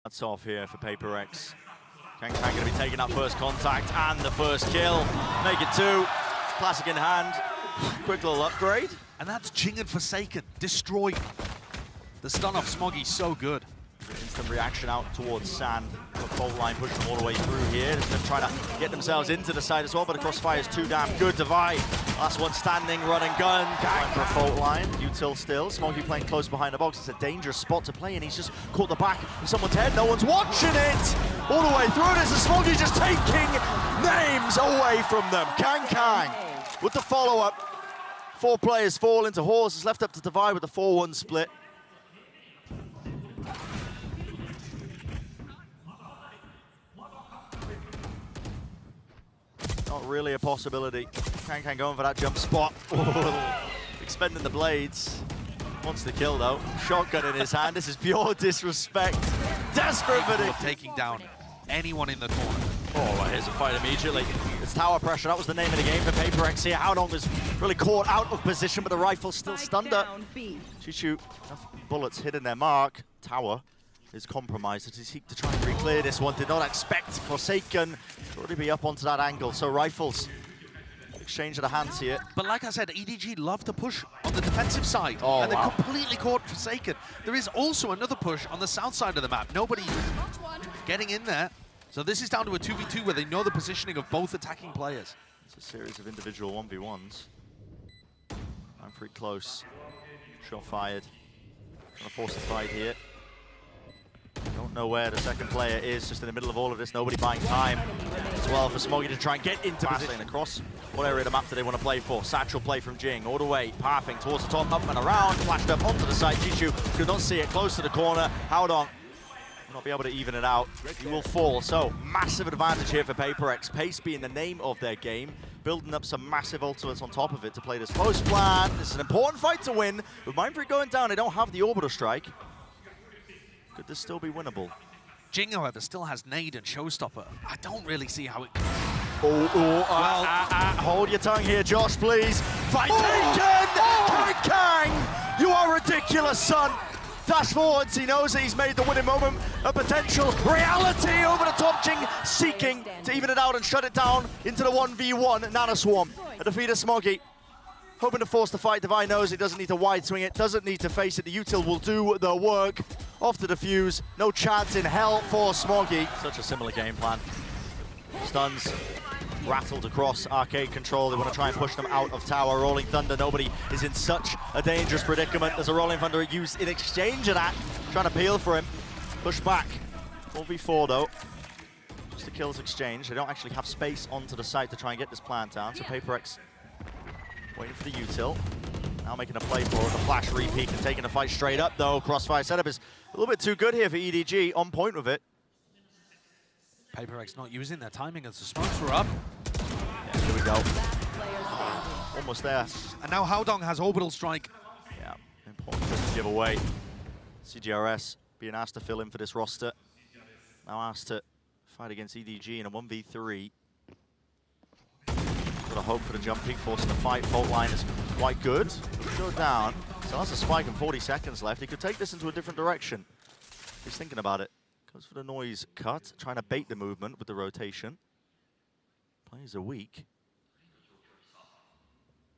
That's off here for PRX. ChGG going to be taking that first contact and the first kill. Make it 2. Classic in hand. Quick little upgrade. And that's Jinggg and Forsaken. Destroy. The stun off Smoggy so good. Instant reaction out towards Sand. The fault line pushing them all the way through here. Just them trying to get themselves into the side as well, but the crossfire is too damn good. Divide. Last one standing, run and gun. Going for a fault line. Util still. Smoggy playing close behind the box. It's a dangerous spot to play, and he's just caught the back of someone's head. No one's watching it. All the way through it. It's Smoggy just taking names away from them. ChGG with the follow-up. 4 players fall into Horse. It's left up to Divide with the 4-1 split. Not really a possibility. ChGG going for that jump spot. Expending the blades. Wants the kill though. Shotgun in his hand. This is pure disrespect. Desperate for it. Taking down anyone in the corner. Oh, well, here's a fight immediately. It's tower pressure. That was the name of the game for PRX here. Haodong was really caught out of position, but the rifle still stunned her. CHICHOO, enough bullets hitting their mark. Tower is compromised as he seeks to try and re-clear this one. Did not expect Forsaken to already be up onto that angle. So rifles exchange of the hands here. But like I said, EDG love to push on the defensive side, oh, and they're wow. completely caught Forsaken. There is also another push on the south side of the map. Nobody getting in there. So this is down to a 2v2 where they know the positioning of both attacking players. It's a series of individual 1v1s. I'm pretty close. Shot fired. Gonna force the fight here. Don't know where the second player is, just in the middle of all of this. Nobody buying time as well for Smoggy to try and get into position across. What area of the map do they want to play for? Satchel play from Jinggg, all the way, pathing towards the top, up and around, flashed up onto the side. CHICHOO could not see it, close to the corner. Haodong will not be able to even it out. He will fall, so massive advantage here for PRX. Pace being the name of their game, building up some massive ultimates on top of it to play this post plan. This is an important fight to win. With mindfreak going down, they don't have the orbital strike. Could this still be winnable? Jinggg, however, still has nade and showstopper. I don't really see how it... Hold your tongue here, Josh, please. Fight taken! ChGG! You are ridiculous, son! Dash forwards, he knows that he's made the winning moment a potential reality over the top. Jinggg seeking to even it out and shut it down into the 1v1 Nana Swarm. A defeat of Smoggy. Hoping to force the fight. Divine knows he doesn't need to wide swing it, doesn't need to face it. The util will do the work. Off the defuse, no chance in hell for Smoggy. Such a similar game plan. Stuns rattled across arcade control. They want to try and push them out of tower. Rolling Thunder, nobody is in such a dangerous predicament. There's a Rolling Thunder used in exchange of that. Trying to peel for him. Push back. 1v4 though. Just the kills exchange. They don't actually have space onto the site to try and get this plant down. So PRX waiting for the util. Now making a play for it. The flash repeat and taking the fight straight up though. Crossfire setup is a little bit too good here for EDG. On point with it. PRX not using their timing as the smokes were up. Yeah, here we go. Almost there. And now Haodong has orbital strike. Yeah, important to give away. cgrs being asked to fill in for this roster. Now asked to fight against EDG in a 1v3. Got a hope for the jump peak, forcing the fight. Fault line is quite good. Go down. So that's a spike and 40 seconds left. He could take this into a different direction. He's thinking about it. Goes for the noise cut, trying to bait the movement with the rotation. Players are weak.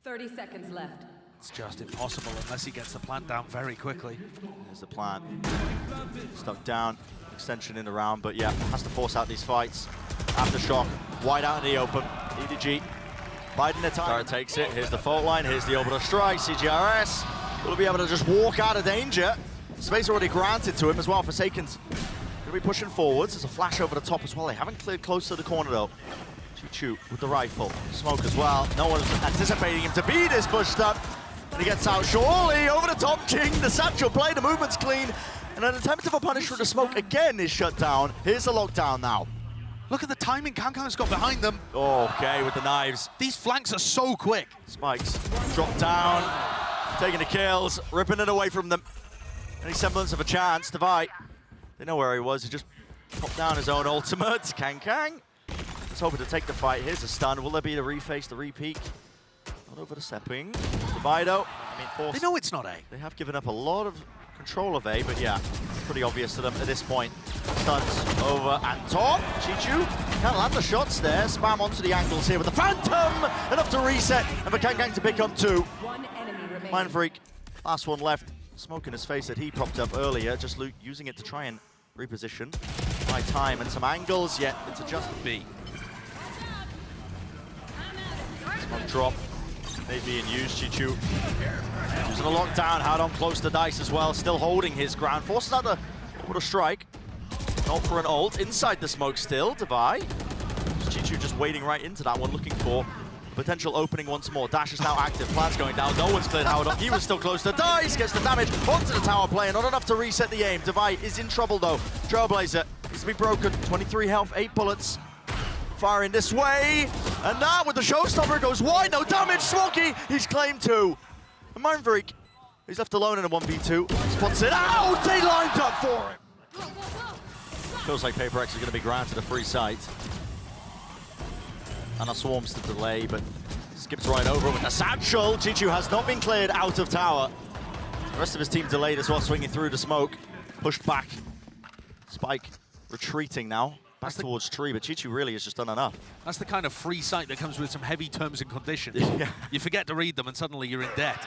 30 seconds left. It's just impossible unless he gets the plant down very quickly. There's the plant. Stuck down. Extension in the round, but yeah, has to force out these fights. Aftershock, wide out in the open. EDG biding their time. Tara takes it. Here's the fault line. Here's the orbital strike. cgrs will be able to just walk out of danger. Space already granted to him as well. Forsaken's going to be pushing forwards. There's a flash over the top as well. They haven't cleared close to the corner though. CHICHOO with the rifle. Smoke as well. No one's anticipating him to be this pushed up. And he gets out surely over the top. Jinggg, the satchel play, the movement's clean. And an attempt of a punish for the smoke again is shut down. Here's the lockdown now. Look at the timing ChGG's got behind them. Okay, with the knives. These flanks are so quick. Spikes drop down, taking the kills, ripping it away from them. Any semblance of a chance. Divide, they know where he was. He just popped down his own ultimate. ChGG just hoping to take the fight. Here's a stun. Will there be the reface, the repeak? Not over the stepping. Divido, I mean, They know it's not A. They have given up a lot of control of A, but yeah. pretty obvious to them at this point. Stuns over and top. CHICHOO can't land the shots there. Spam onto the angles here with the Phantom. Enough to reset and for ChGG to pick up 2. mindfreak, last one left. Smoke in his face that he propped up earlier, just using it to try and reposition. By time and some angles, yet it's a just B. Smoke drop, maybe being used. CHICHOO using a lockdown. Haodong close to dice as well, still holding his ground. Forces out the what a strike. Not for an ult. Inside the smoke still. Divide. CHICHOO just wading right into that one, looking for potential opening once more. Dash is now active. Plan's going down. No one's cleared Haodong. He was still close to dice. Gets the damage onto the tower player. Not enough to reset the aim. Divide is in trouble though. Trailblazer needs to be broken. 23 health, 8 bullets. Firing this way. And now with the showstopper it goes wide. No damage. Smoggy, he's claimed 2. And mindfreak, he's left alone in a 1v2. Spots it out. They lined up for him. Feels like PRX is going to be granted a free sight. And a swarms to delay, but skips right over with the satchel. CHICHOO has not been cleared out of tower. The rest of his team delayed as well, swinging through the smoke. Pushed back. Spike retreating now. Back towards tree, but CHICHOO really has just done enough. That's the kind of free sight that comes with some heavy terms and conditions. Yeah. You forget to read them and suddenly you're in debt.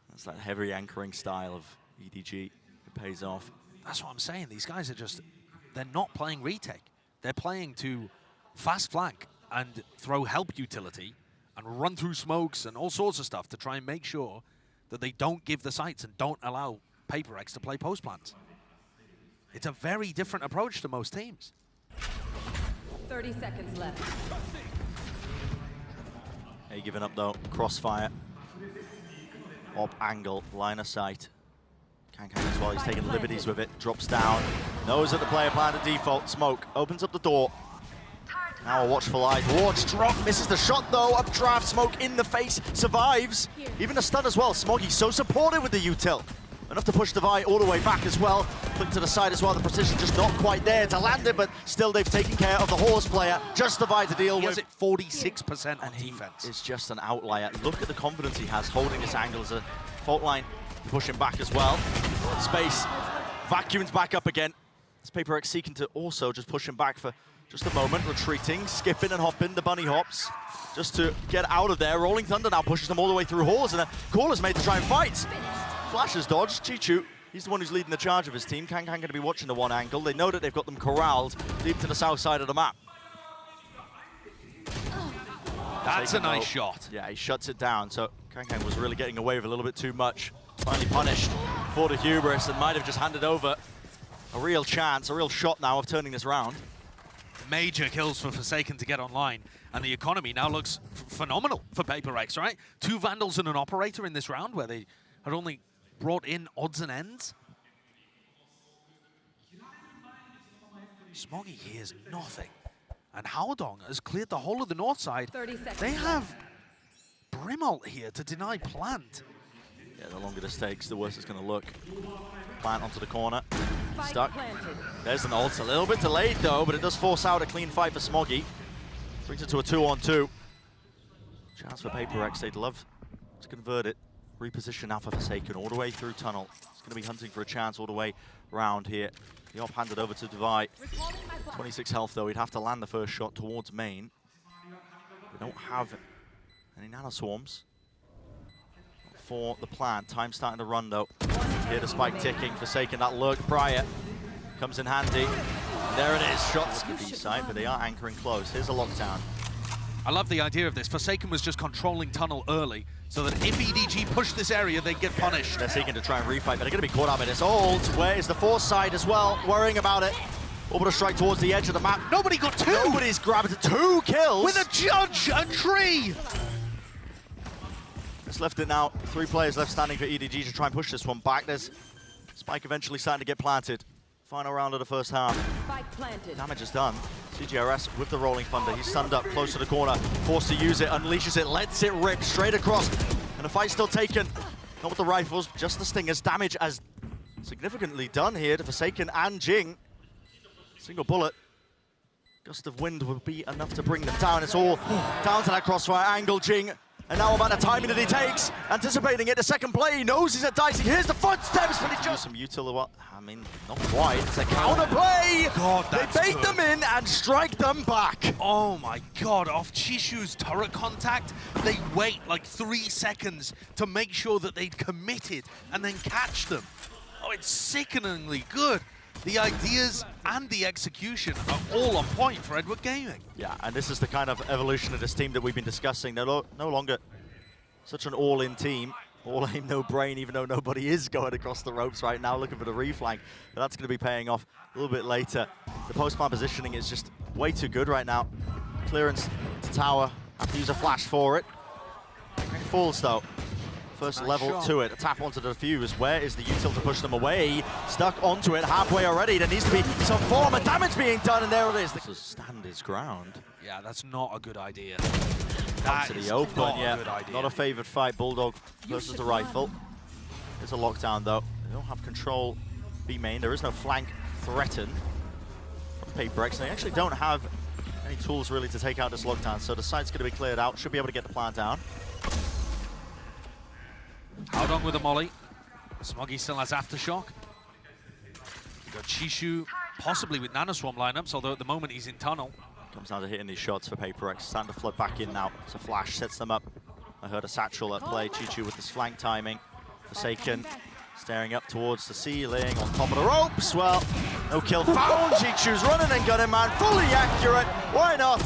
That's that heavy anchoring style of EDG. It pays off. That's what I'm saying. These guys are just, they're not playing retake. They're playing to fast flank and throw help utility and run through smokes and all sorts of stuff to try and make sure that they don't give the sights and don't allow PRX to play post plants. It's a very different approach to most teams. 30 seconds left. Hey, giving up though. Crossfire. Op angle, line of sight. ChGG as well, he's taking liberties with it. Drops down. Knows that the player plan to default. Smoke opens up the door. Now a watchful eye. Watch drop, misses the shot though. Updraft, Smoke in the face, survives. Even a stun as well. Smoggy so supportive with the util. Enough to push Divide all the way back as well. Flick to the side as well. The precision just not quite there to land it, but still they've taken care of the horse player. Just Divide to deal with. He has it 46% on and defense. It's just an outlier. Look at the confidence he has holding this angle as a fault line. Pushing back as well. Space vacuums back up again. This PRX seeking to also just push him back for just a moment. Retreating, skipping and hopping. The bunny hops just to get out of there. Rolling Thunder now pushes them all the way through halls, and a call is made to try and fight. Flashes dodged. CHICHOO, he's the one who's leading the charge of his team. ChGG going to be watching the one angle. They know that they've got them corralled deep to the south side of the map. That's a nice shot. Yeah, he shuts it down. So ChGG was really getting away with a little bit too much. Finally punished for the hubris and might have just handed over a real chance, a real shot now of turning this round. Major kills for Forsaken to get online, and the economy now looks phenomenal for PRX, right? 2 Vandals and an Operator in this round where they had only brought in odds and ends. Smoggy hears nothing. And Haodong has cleared the whole of the north side. 30 seconds They have Brimalt here to deny plant. Yeah, the longer this takes, the worse it's going to look. Plant onto the corner. Spike Stuck. planted. There's an ult. A little bit delayed, though, but it does force out a clean fight for Smoggy. Brings it to a 2-on-2. Chance for PRX. They'd love to convert it. Reposition now for Forsaken all the way through tunnel. He's going to be hunting for a chance all the way round here. The op handed over to Divide. 26 health, though. He'd have to land the first shot towards main. They don't have any nano swarms for the plan. Time starting to run, though. Here the spike ticking. Forsaken, that lurk prior comes in handy. And there it is. Shots to the B side, but they are anchoring close. Here's a lockdown. I love the idea of this. Forsaken was just controlling tunnel early, so that if EDG pushed this area, they'd get punished. They're seeking to try and refight, but they're going to be caught up in this ult. Where is the force side as well? Worrying about it. Orbital strike towards the edge of the map. Nobody got 2! Nobody's grabbed it. 2 kills! With a judge, a tree! It's left it now. 3 players left standing for EDG to try and push this one back. There's Spike eventually starting to get planted. Final round of the first half. Spike planted. Damage is done. cgrs with the Rolling Thunder. He's stunned up close to the corner. Forced to use it, unleashes it, lets it rip straight across. And the fight's still taken. Not with the rifles, just the stingers. Damage as significantly done here to Forsaken and Jinggg. Single bullet. Gust of wind will be enough to bring them down. It's all down to that crossfire angle. Jinggg And now about the timing that he takes, anticipating it, the second play, he knows he's at dicing. Here's the footsteps, but he just... Some utility, what? I mean, not quite. It's a counter play. God, that's they bait good. them in and strike them back. Oh my God, off CHICHOO's turret contact, they wait like 3 seconds to make sure that they'd committed and then catch them. Oh, it's sickeningly good. The ideas and the execution are all on point for Edward Gaming. Yeah, and this is the kind of evolution of this team that we've been discussing. They're no longer such an all-in team. All aim, no brain, even though nobody is going across the ropes right now looking for the reflank. But that's going to be paying off a little bit later. The post-plan positioning is just way too good right now. Clearance to tower. Have to use a flash for it. It falls though. First nice level shot. To it, a tap onto the defuse. Where is the util to push them away? Stuck onto it, halfway already. There needs to be some form of damage being done, and there it is. This will stand his ground. Yeah, that's not a good idea. Out to the open, yeah. Not a favored fight, Bulldog versus the rifle. There's a lockdown though. They don't have control B main. There is no flank threatened from PRX. They actually don't have any tools really to take out this lockdown, so the site's going to be cleared out. Should be able to get the plant down. Haodong with a molly. Smoggy still has aftershock. You've got CHICHOO possibly with nanoswarm lineups, although at the moment he's in tunnel. Comes down to hitting these shots for PRX. Starting to flood back in now. It's a flash, sets them up. I heard a satchel at play. CHICHOO with his flank timing. Forsaken staring up towards the ceiling on top of the ropes. Well, no kill found. CHICHOO's running and gunning, man. Fully accurate. Why not?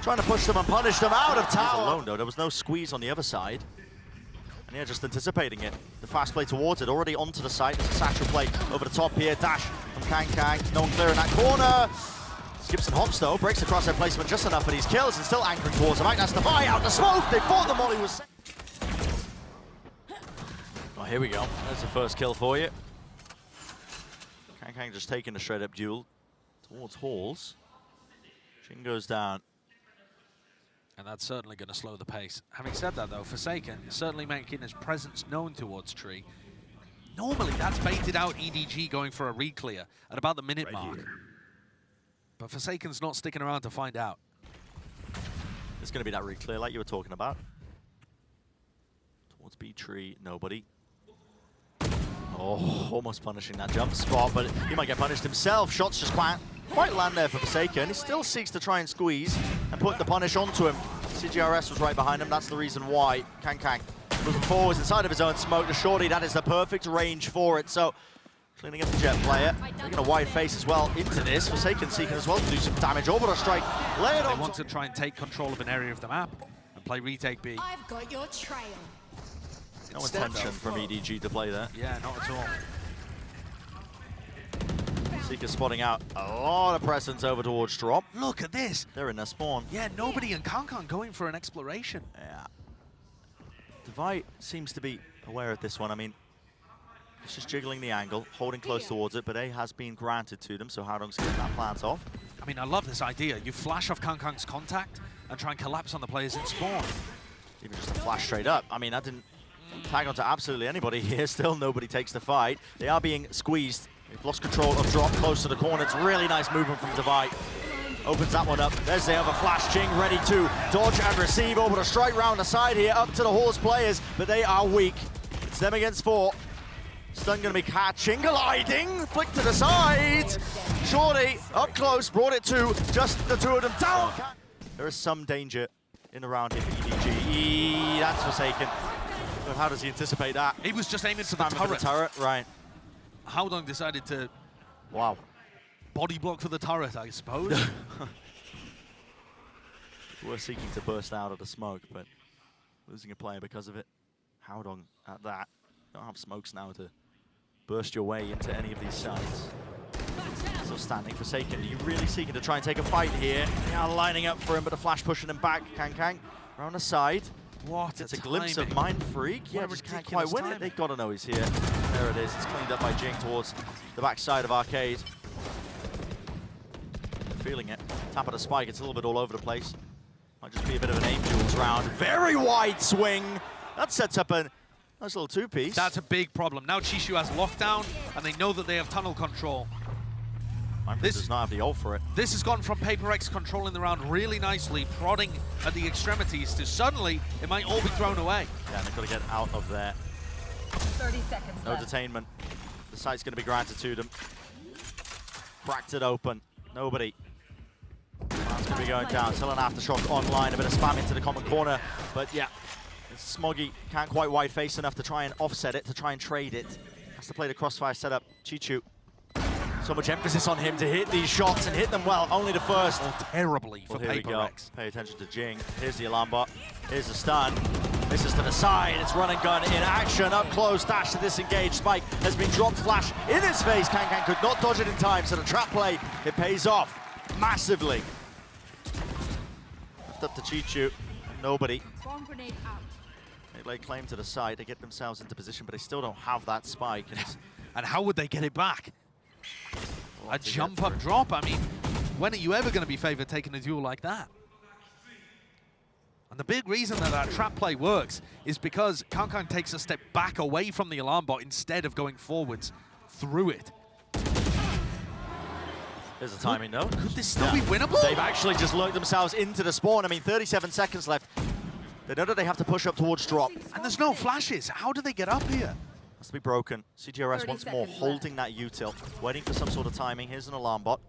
Trying to push them and punish them out of tower. Alone, though. There was no squeeze on the other side. And yeah, just anticipating it. The fast play towards it, already onto the site. There's a satchel play over the top here. Dash from Kang. No one clearing that corner. Skips and hops though, breaks across their placement just enough for these kills and still anchoring towards the back. That's the buy out the smoke. They thought the molly was... Oh, here we go. There's the first kill for you. Kang just taking a straight up duel towards Halls. Jinggg goes down. And that's certainly going to slow the pace. Having said that though, Forsaken certainly making his presence known towards Tree. Normally that's baited out EDG going for a re-clear at about the minute mark. Here. But Forsaken's not sticking around to find out. There's going to be that re-clear like you were talking about. Towards B tree, nobody. Oh, almost punishing that jump spot, but he might get punished himself. Shots just quite land there for Forsaken. He still seeks to try and squeeze and put the punish onto him. cgrs was right behind him. That's the reason why. Kang moving forwards inside of his own smoke. The shorty, that is the perfect range for it. So cleaning up the jet player. Taking a wide face as well into this. Forsaken seeking as well to do some damage. Orbital strike. Lay it on. They want to try and take control of an area of the map and play retake B. I've got your trail. No intention from EDG to play there. Yeah, not at all. Seeker spotting out a lot of presence over towards drop. Look at this. They're in their spawn. Yeah, nobody in Kang going for an exploration. Yeah. Divide seems to be aware of this one. I mean, it's just jiggling the angle, holding close towards it, but A has been granted to them, so Haodong's getting that plant off. I mean, I love this idea. You flash off Kang's contact and try and collapse on the players in spawn. Even just a flash straight up. I mean, that didn't tag onto absolutely anybody here. Still nobody takes the fight. They are being squeezed. They've lost control of drop close to the corner. It's really nice movement from Divide. Opens that one up. There's the other flash. Jinggg ready to dodge and receive over the strike round the side here up to the Horse players, but they are weak. It's them against 4. Stun gonna be catching, gliding, flick to the side. Shorty up close, brought it to just the 2 of them down. There is some danger in the round here for EDG. That's Forsaken. But how does he anticipate that? He was just aiming for the turret. Right. Haodong decided to body block for the turret, I suppose. We're seeking to burst out of the smoke, but losing a player because of it. Haodong at that. Don't have smokes now to burst your way into any of these sites. Still standing. Forsaken, are you really seeking to try and take a fight here? They are lining up for him, but a flash pushing him back. Kang around the side. What It's a glimpse of mindfreak. Yeah, just can't quite win it. They've got to know he's here. There it is. It's cleaned up by Jinggg towards the backside of Arcade. Feeling it. Tap of the spike. It's a little bit all over the place. Might just be a bit of an aim duels round. Very wide swing. That sets up a nice little 2-piece. That's a big problem. Now CHICHOO has lockdown, and they know that they have tunnel control. mindfreak does not have the ult for it. This has gone from PRX controlling the round really nicely, prodding at the extremities, to suddenly it might all be thrown away. Yeah, they've got to get out of there. 30 seconds No left. detainment. The site's going to be granted to them. Cracked it open. Nobody. That's going to be going down. Still an aftershock online. A bit of spam into the common corner. But yeah, Smoggy can't quite wide face enough to try and offset it, to try and trade it. Has to play the crossfire setup. CHICHOO. So much emphasis on him to hit these shots and hit them well. Only the first. Oh, terribly for Here we go. PRX. Pay attention to Jinggg. Here's the alarm bot. Here's the stun. This is to the side. It's run and gun in action. Up close. Dash to disengage. Spike has been dropped. Flash in his face. Kang could not dodge it in time. So the trap play, it pays off massively. Left up to CHICHOO. Nobody. Bomb grenade out. They lay claim to the side. They get themselves into position, but they still don't have that spike. And it's And how would they get it back? A jump up drop. I mean, when are you ever going to be favored taking a duel like that? And the big reason that that trap play works is because Kang takes a step back away from the alarm bot instead of going forwards through it. There's the timing, though. Could this still be winnable? They've actually just lurked themselves into the spawn. I mean, 37 seconds left. They know that they have to push up towards drop. And there's no flashes. How do they get up here? Has to be broken. CGRS 30 once more seconds holding that util, waiting for some sort of timing. Here's an alarm bot.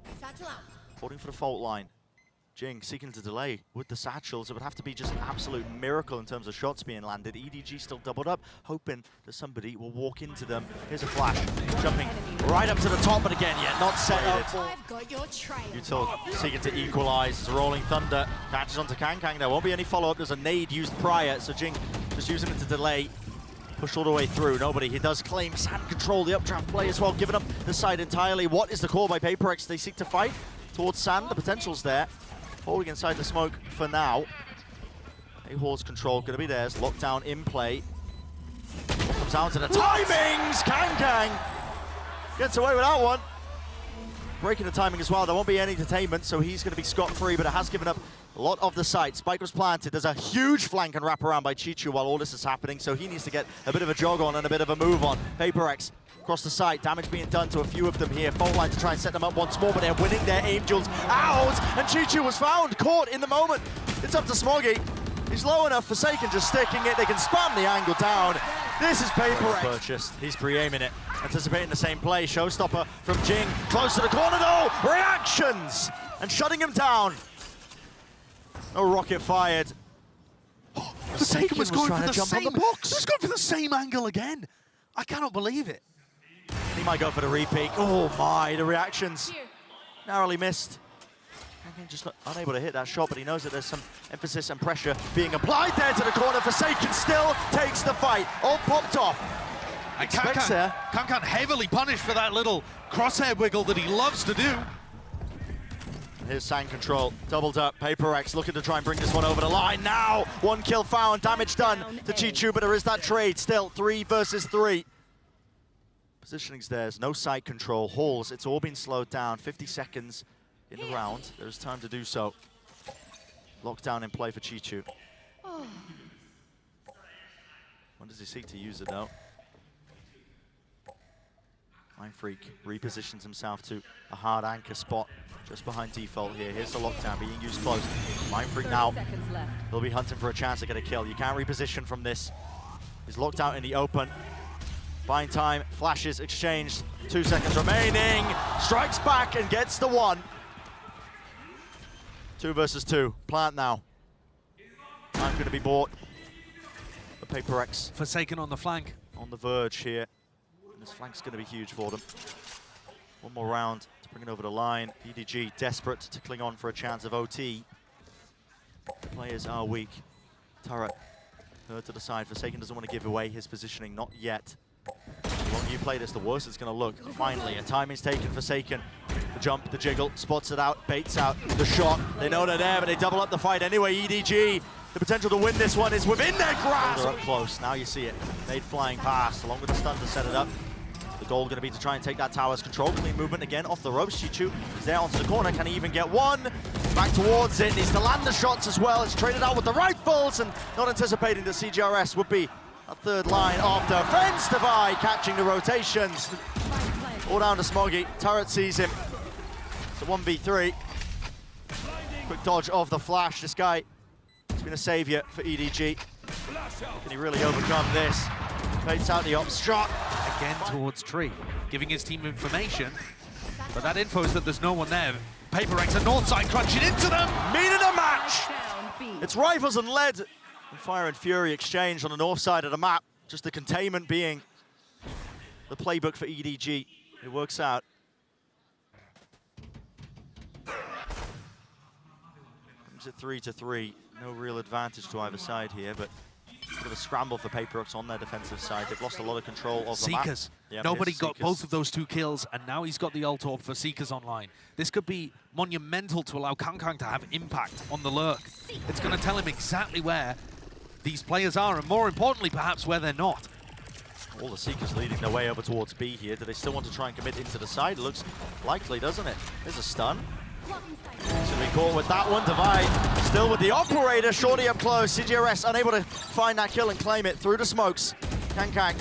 Holding for the fault line. Jinggg seeking to delay with the satchels. It would have to be just an absolute miracle in terms of shots being landed. EDG still doubled up, hoping that somebody will walk into them. Here's a flash, jumping right up to the top, but again, yeah, not set up for I've got your trail. util seeking to equalize. It's a rolling thunder. Catches onto Kang. There won't be any follow-up. There's a nade used prior, so Jinggg just using it to delay. Pushed all the way through. Nobody. He does claim sand control, the updraft play as well, giving up the side entirely. What is the call by PRX? They seek to fight towards sand. The potential's there. Holding inside the smoke for now. A-Hall's control going to be theirs. Lockdown in play. What comes down to the timings. Kang gets away with that one. Breaking the timing as well. There won't be any detainment, so he's going to be scot-free, but it has given up a lot of the site. Spike was planted. There's a huge flank and wrap around by CHICHOO while all this is happening, so he needs to get a bit of a jog on and a bit of a move on. PRX across the site. Damage being done to a few of them here. Fault line to try and set them up once more, but they're winning their aim duels out. And CHICHOO was found, caught in the moment. It's up to Smoggy. He's low enough. Forsaken just sticking it. They can spam the angle down. This is PRX. Purchased. He's pre-aiming it. Anticipating the same play. Showstopper from Jinggg. Close to the corner though. Reactions! And shutting him down. No rocket fired. Forsaken was going for the jump same. on the box. He was going for the same angle again. I cannot believe it. He might go for the repeat. Oh my, the reactions. Narrowly missed. Just unable to hit that shot, but he knows that there's some emphasis and pressure being applied there to the corner. Forsaken still takes the fight. All popped off. And Kang heavily punished for that little crosshair wiggle that he loves to do. Here's sand control, doubled up. PRX looking to try and bring this one over the line. Now, one kill found, damage done to CHICHOO, but there is that trade still. 3 versus 3. Positioning's theirs, no side control. Halls, it's all been slowed down. 50 seconds in the round. There's time to do so. Lockdown in play for CHICHOO. When does he seek to use it though? mindfreak repositions himself to a hard anchor spot just behind default here. Here's the lockdown being used close. mindfreak now, he'll be hunting for a chance to get a kill. You can't reposition from this. He's locked out in the open. Buying time, flashes exchanged. 2 seconds remaining. Strikes back and gets the one. 2 versus 2. Plant now. Time going to be bought. The PRX Forsaken on the flank. on the verge here. And this flank's going to be huge for them. One more round to bring it over the line. EDG desperate to cling on for a chance of OT. Players are weak. Turret heard to the side. Forsaken doesn't want to give away his positioning, not yet. The longer you play this, the worse it's going to look. Finally, a time is taken. Forsaken. The jump, the jiggle, spots it out, baits out the shot. They know they're there, but they double up the fight anyway. EDG, the potential to win this one is within their grasp. They're up close. Now you see it. Nade flying past, along with the stun to set it up. The goal going to be to try and take that tower's control. Clean movement again off the ropes. CHICHOO is there onto the corner. Can he even get one? Back towards it. Needs to land the shots as well. It's traded out with the rifles and not anticipating that CGRS would be a third line of defense. Divide catching the rotations. All down to Smoggy. Turret sees him. It's a 1v3. Quick dodge of the flash. This guy has been a savior for EDG. Can he really overcome this? Baits out the op shot. Again towards Tree, giving his team information. But that info is that there's no one there. PRX and Northside crunching into them. Meaning a match. It's rifles and lead. And Fire and Fury exchange on the north side of the map. Just the containment being the playbook for EDG. It works out. Comes at 3-3. No real advantage to either side here, but a bit of a scramble for PRX on their defensive side. They've lost a lot of control of the map. Seekers. Yeah, Nobody got both of those 2 kills, and now he's got the ult orb for Seekers online. This could be monumental to allow Kangkang to have impact on the lurk. It's going to tell him exactly where these players are, and more importantly, perhaps where they're not. All the Seekers leading their way over towards B here. Do they still want to try and commit into the side? It looks likely, doesn't it? There's a stun. Should be caught with that one. Divide still with the operator, shortly up close. cgrs unable to find that kill and claim it through the smokes. Kangkang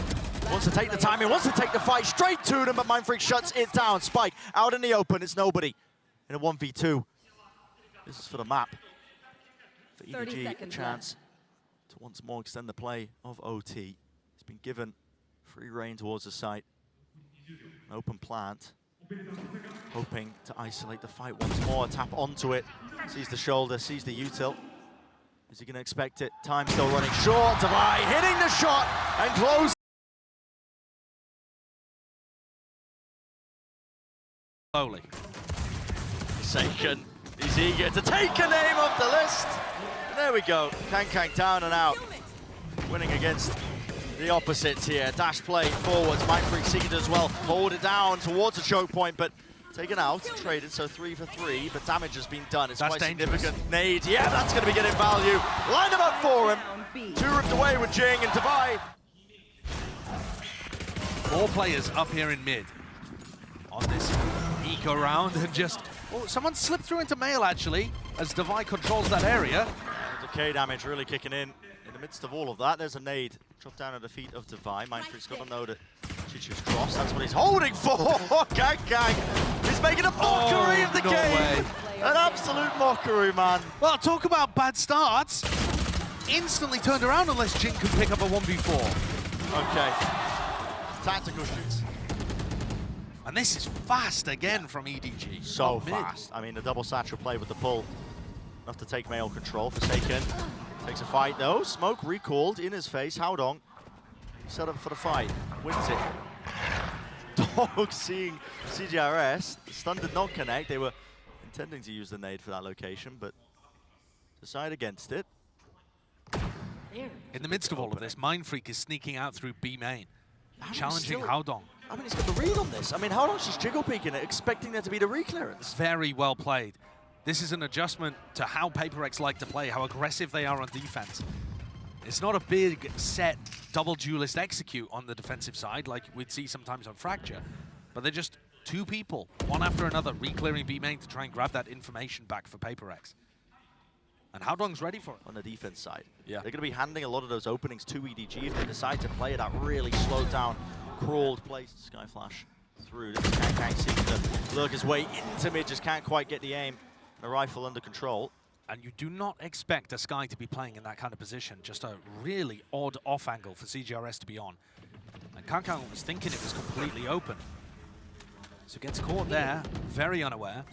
wants to take the timing, wants to take the fight straight to them, but mindfreak shuts it down. Spike out in the open, it's nobody in a 1v2. This is for the map. For EDG, a chance to once more extend the play of OT. He's been given free rein towards the site. An open plant. Hoping to isolate the fight once more, tap onto it, sees the shoulder, sees the util. Is he going to expect it? Time still running short, Divide hitting the shot and close. Slowly. Forsaken, he's eager to take a name off the list. And there we go, Kangkang down and out. Winning against the opposites here. Dash play forwards, mindfreak seeking as well. Hold it down towards the choke point, but taken out, traded, so 3 for 3, but damage has been done. It's that's quite dangerous. Significant. Nade, yeah, that's going to be getting value. Line them up for him. 2 ripped away with Jinggg and Divide. 4 players up here in mid on this eco round, and just, oh, someone slipped through into mail actually, as Divide controls that area. Decay damage really kicking in the midst of all of that. There's a nade dropped down at the feet of Divide. mindfreak's got to know that CHICHOO's cross, that's what he's holding for. Kangkang is making a mockery of the game. An absolute mockery, man. Well, talk about bad starts. Instantly turned around unless Jinggg can pick up a 1v4. Okay. Tactical shoots. And this is fast again from EDG. So fast. I mean, the double satchel play with the pull. Enough to take mail control. Forsaken takes a fight though. Smoke recalled in his face. Haodong set up for the fight. Wins it. Dog seeing cgrs. The stun did not connect. They were intending to use the nade for that location, but decide against it. In the midst of all of this, mindfreak is sneaking out through B main, challenging Haodong. I mean, he's got the read on this. I mean, Haodong's just jiggle peeking it, expecting there to be the reclearance. Very well played. This is an adjustment to how PRX like to play, how aggressive they are on defense. It's not a big, set, double duelist execute on the defensive side like we'd see sometimes on Fracture, but they're just 2 people, one after another, reclearing B main to try and grab that information back for PRX. And Haodong's ready for it. On the defense side. Yeah. They're going to be handing a lot of those openings to EDG if they decide to play that really slowed down, crawled play. Sky Flash through. Kangkang seeking to lurk his way into mid, just can't quite get the aim. The rifle under control. And you do not expect a Sky to be playing in that kind of position. Just a really odd off angle for cgrs to be on. And Kangkang was thinking it was completely open. So gets caught there, very unaware.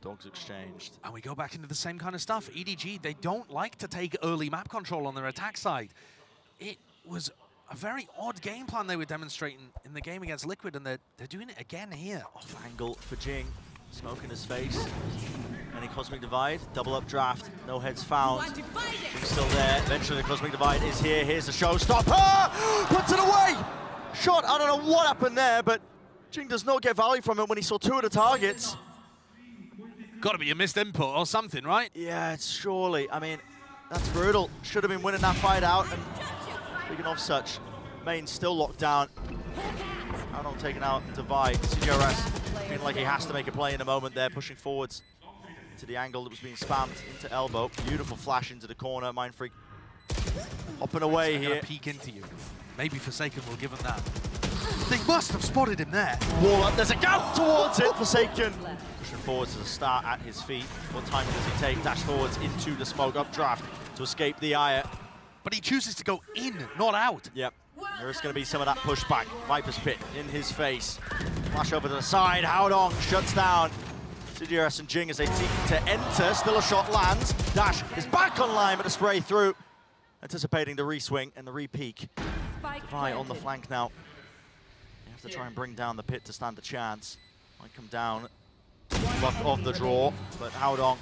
Dogs exchanged. And we go back into the same kind of stuff. EDG, they don't like to take early map control on their attack side. It was a very odd game plan they were demonstrating in the game against Liquid, and they're doing it again here. Off angle for Jinggg. Smoke in his face. Any Cosmic Divide. Double up draft. No heads found. Jingg's still there. Eventually the Cosmic Divide is here. Here's the showstopper. Puts it away. Shot. I don't know what happened there, but Jinggg does not get value from it when he saw 2 of the targets. Got to be a missed input or something, right? Yeah, it's surely. I mean, that's brutal. Should have been winning that fight out. And speaking of such, main still locked down. Haodong taking out Divide. cgrs feeling like he has to make a play in a moment there, pushing forwards to the angle that was being spammed into elbow. Beautiful flash into the corner. mindfreak hopping away here. Peek into you. Maybe Forsaken will give him that. They must have spotted him there. Wall up, there's a gap towards it, Forsaken. Pushing forwards to the start at his feet. What time does he take? Dash forwards into the smoke updraft to escape the ire. But he chooses to go in, not out. Yep, there's going to be some of that pushback. Viper's Pit in his face. Flash over to the side, Haodong shuts down cgrs and Jinggg as they seek to enter. Still a shot lands. Dash is back online, but a spray through. Anticipating the re-swing and the re-peek. High on the flank now. You have to try and bring down the pit to stand a chance. Might come down. Luck of the draw, but Haodong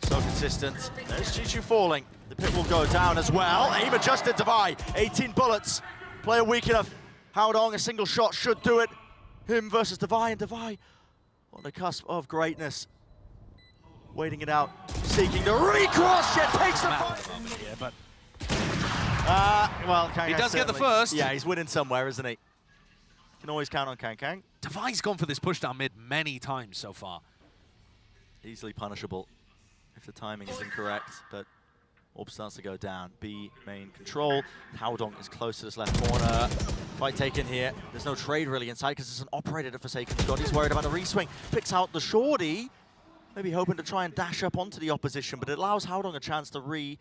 so consistent. There's CHICHOO falling. The pit will go down as well. Aim adjusted, Divide. 18 bullets. Player weak enough. Haodong, a single shot should do it. Him versus Divide, and Divide on the cusp of greatness. Waiting it out, seeking the recross, yet takes the fight. Yeah, but well, he does get the first. Yeah, he's winning somewhere, isn't he? Can always count on Kang. Divide's gone for this push down mid many times so far. Easily punishable if the timing is incorrect, but Orb starts to go down. B main control. Haodong is close to this left corner. Fight taken here. There's no trade really inside because it's an operator to Forsaken. He's worried about the re-swing. Picks out the shorty. Maybe hoping to try and dash up onto the opposition, but it allows Haodong a chance to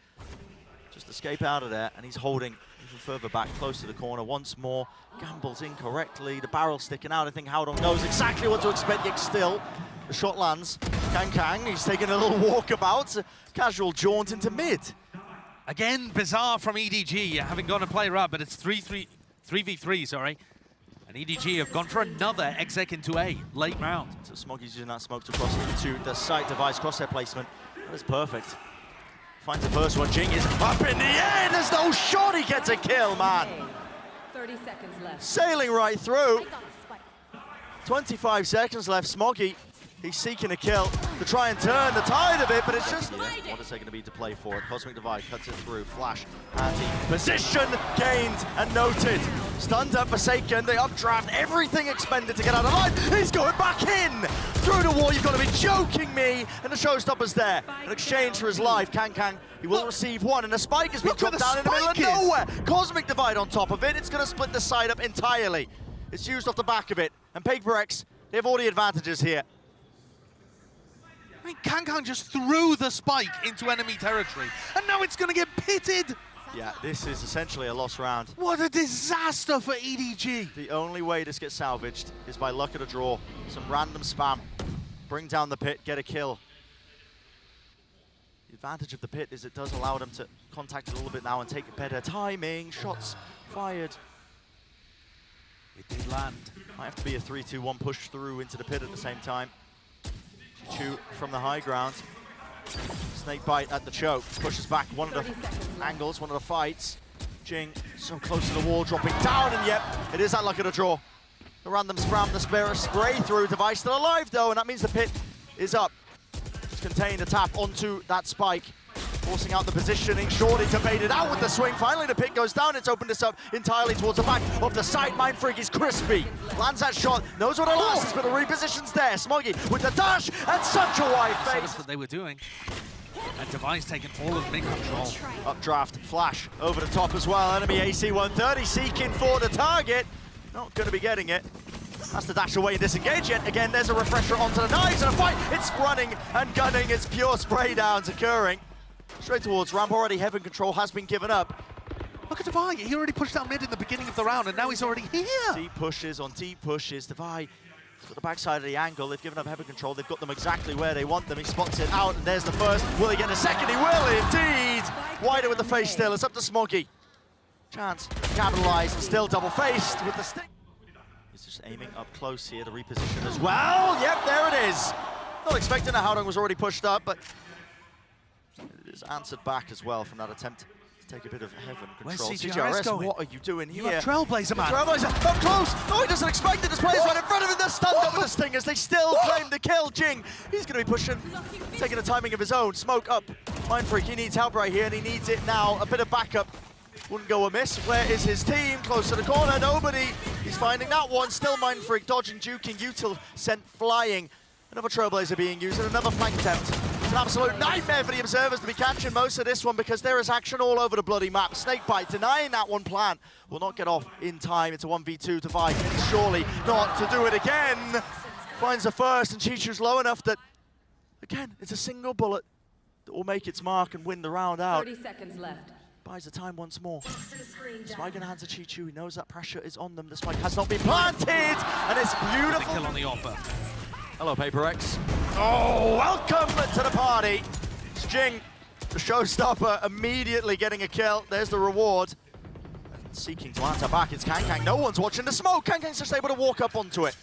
just escape out of there, and he's holding even further back, close to the corner once more. Gambles incorrectly, the barrel sticking out. I think Haodong knows exactly what to expect, yet still. The shot lands. Kang, he's taking a little walkabout, a casual jaunt into mid. Again, bizarre from EDG, having gone to play Rub, but it's 3v3, sorry. And EDG have gone for another exec into A, late round. So Smoggy's using that smoke to cross into the site device, crosshair placement. That is perfect. Finds the first one, Jinggg is up in the air, there's no shot, he gets a kill, man. 30 seconds left. Sailing right through. 25 seconds left, Smoggy, he's seeking a kill to try and turn the tide of it, but it's just... Yeah, what is there going to be to play for it? Cosmic Divide cuts it through, flash, anti-position, gained and noted. Stunned up Forsaken, the updraft, everything expended to get out of line. He's going back in! Through the wall, you've got to be joking me! And the showstopper's there. In exchange for his life, Kang, he will receive one, and the spike has been dropped down in the middle of nowhere. Cosmic Divide on top of it, it's going to split the side up entirely. It's used off the back of it, and PRX, they have all the advantages here. I mean, Kang just threw the spike into enemy territory, and now it's going to get pitted! Yeah, this is essentially a lost round. What a disaster for EDG! The only way this gets salvaged is by luck of the draw. Some random spam. Bring down the pit, get a kill. The advantage of the pit is it does allow them to contact it a little bit now and take better timing. Shots fired. It did land. Might have to be a 3-2-1 push through into the pit at the same time. CHICHOO from the high ground. Snake bite at the choke, pushes back one of the angles, one of the fights. Jinggg so close to the wall, dropping down, and yep, it is that luck of the draw. The random spam, the spray through, Device still alive though, and that means the pit is up. It's contained the tap onto that spike, forcing out the positioning. Shorty to bait it out with the swing. Finally the pit goes down, it's opened this up entirely towards the back of the side. mindfreak is crispy, lands that shot, knows what it lasts, but the reposition's there. Smoggy with the dash, and such a wide face. That's what they were doing. And Divide's taken all of mid control. Updraft, flash, over the top as well. Enemy AC 130 seeking for the target. Not going to be getting it. Has to dash away and disengage it. Again, there's a refresher onto the knives and a fight. It's running and gunning. It's pure spray downs occurring. Straight towards ramp already. Heaven control has been given up. Look at Divide. He already pushed out mid in the beginning of the round, and now he's already here. Deep pushes on deep pushes. Divide got the backside of the angle. They've given up heaven control. They've got them exactly where they want them. He spots it out, and there's the first. Will he get the second? He will indeed. Wider with the face still. It's up to Smoggy. Chance to capitalize, and still double-faced with the stick. He's just aiming up close here to reposition as well. Yep, there it is. Not expecting that Haodong was already pushed up, but it is answered back as well from that attempt to take a bit of heaven control. Where's CGRS going? What are you doing here? You have Trailblazer, man. Trailblazer up close. No, he doesn't expect it. This player's right in front of him. They're stunned up with the stingers. They still claim the kill. Jinggg, he's going to be pushing, taking a timing of his own. Smoke up. mindfreak, he needs help right here, and he needs it now. A bit of backup wouldn't go amiss. Where is his team? Close to the corner. Nobody. He's finding that one. Still mindfreak, dodging, juking, util sent flying. Another Trailblazer being used, and another flank attempt. It's an absolute nightmare for the observers to be catching most of this one because there is action all over the bloody map. Snakebite denying that one plan. Will not get off in time. It's a 1v2 to Vibe. Surely not to do it again. Finds the first, and CHICHOO's low enough that, again, it's a single bullet that will make its mark and win the round out. 30 seconds left. Buys the time once more. Smoggy in the hands of CHICHOO. He knows that pressure is on them. The spike has not been planted, and it's beautiful. The kill on the offer. Hello, PRX. Oh, welcome to the party. It's Jinggg, the showstopper, immediately getting a kill. There's the reward. Seeking to answer back, it's ChICHOO. No one's watching the smoke. ChICHOO's just able to walk up onto it.